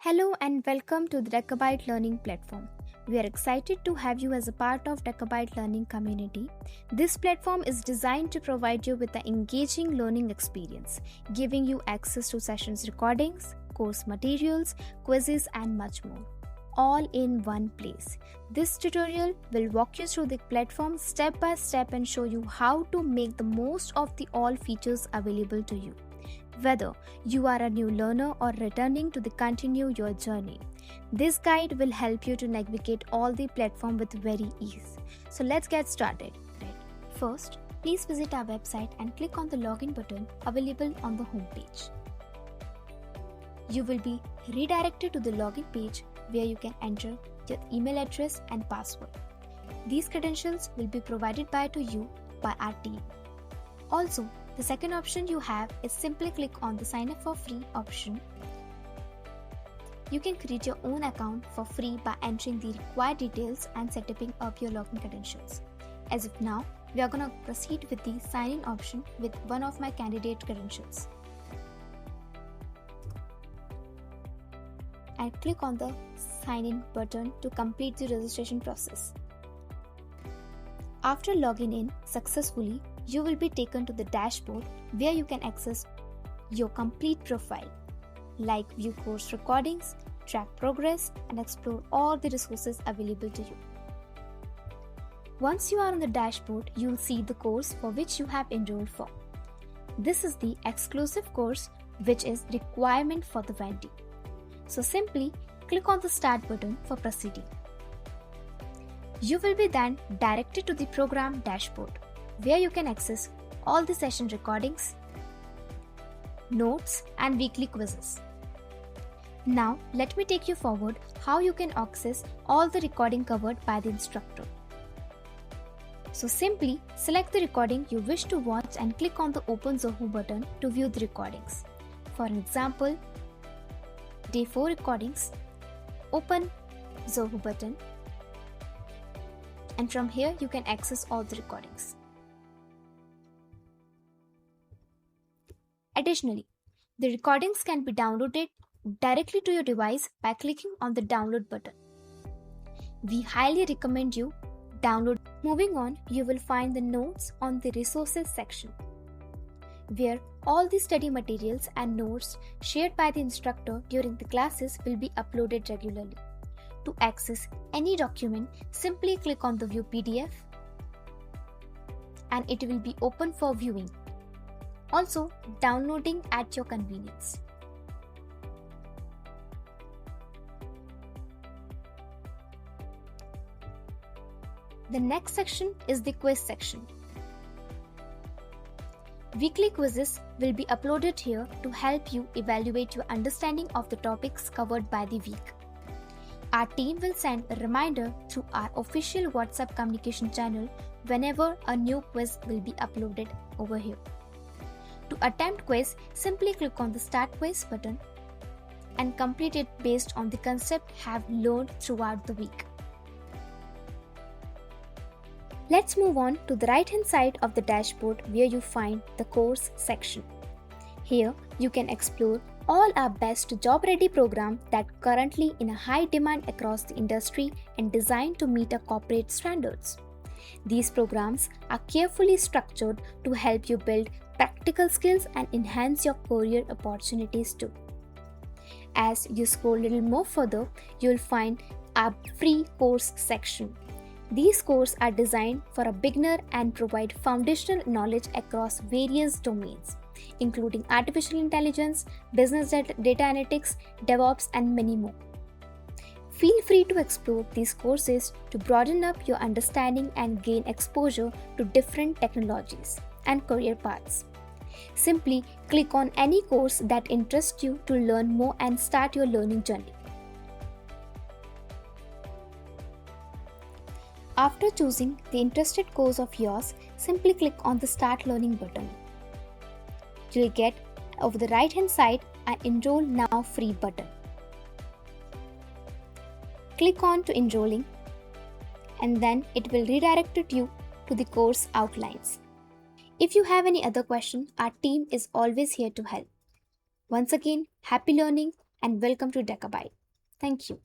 Hello and welcome to the Decabyte Learning Platform. We are excited to have you as a part of Decabyte Learning community. This platform is designed to provide you with an engaging learning experience, giving you access to sessions recordings, course materials, quizzes and much more, all in one place. This tutorial will walk you through the platform step by step and show you how to make the most of the all features available to you. Whether you are a new learner or returning to continue your journey, this guide will help you to navigate all the platform with very ease. So let's get started. First, please visit our website and click on the login button available on the home page. You will be redirected to the login page where you can enter your email address and password. These credentials will be provided to you by our team. Also, the second option you have is simply click on the sign up for free option. You can create your own account for free by entering the required details and setting up your login credentials. As of now, we are going to proceed with the sign in option with one of my candidate credentials. And click on the sign in button to complete the registration process. After logging in successfully, you will be taken to the dashboard where you can access your complete profile, like view course recordings, track progress, and explore all the resources available to you. Once you are on the dashboard, you will see the course for which you have enrolled for. This is the exclusive course which is requirement for the vendee. So simply click on the start button for proceeding. You will be then directed to the program dashboard, where you can access all the session recordings, notes and weekly quizzes. Now let me take you forward how you can access all the recording covered by the instructor. So simply select the recording you wish to watch and click on the Open Zoho button to view the recordings. For example, Day 4 recordings, open Zoho button, and from here you can access all the recordings. Additionally, the recordings can be downloaded directly to your device by clicking on the download button. We highly recommend you download. Moving on, you will find the notes on the resources section, where all the study materials and notes shared by the instructor during the classes will be uploaded regularly. To access any document, simply click on the View PDF and it will be open for viewing. Also, downloading at your convenience. The next section is the quiz section. Weekly quizzes will be uploaded here to help you evaluate your understanding of the topics covered by the week. Our team will send a reminder through our official WhatsApp communication channel whenever a new quiz will be uploaded over here. To attempt quiz, simply click on the Start Quiz button and complete it based on the concept have learned throughout the week. Let's move on to the right hand side of the dashboard where you find the course section. Here you can explore all our best job-ready programs that currently in a high demand across the industry and designed to meet our corporate standards. These programs are carefully structured to help you build practical skills and enhance your career opportunities too. As you scroll a little more further, you will find our free course section. These courses are designed for a beginner and provide foundational knowledge across various domains, including artificial intelligence, business data analytics, DevOps, and many more. Feel free to explore these courses to broaden up your understanding and gain exposure to different technologies and career paths. Simply click on any course that interests you to learn more and start your learning journey. After choosing the interested course of yours, simply click on the Start Learning button. You will get over the right hand side an Enroll Now Free button. Click on to enrolling and then it will redirect you to the course outlines. If you have any other question, our team is always here to help. Once again, happy learning and welcome to Decabyte. Thank you.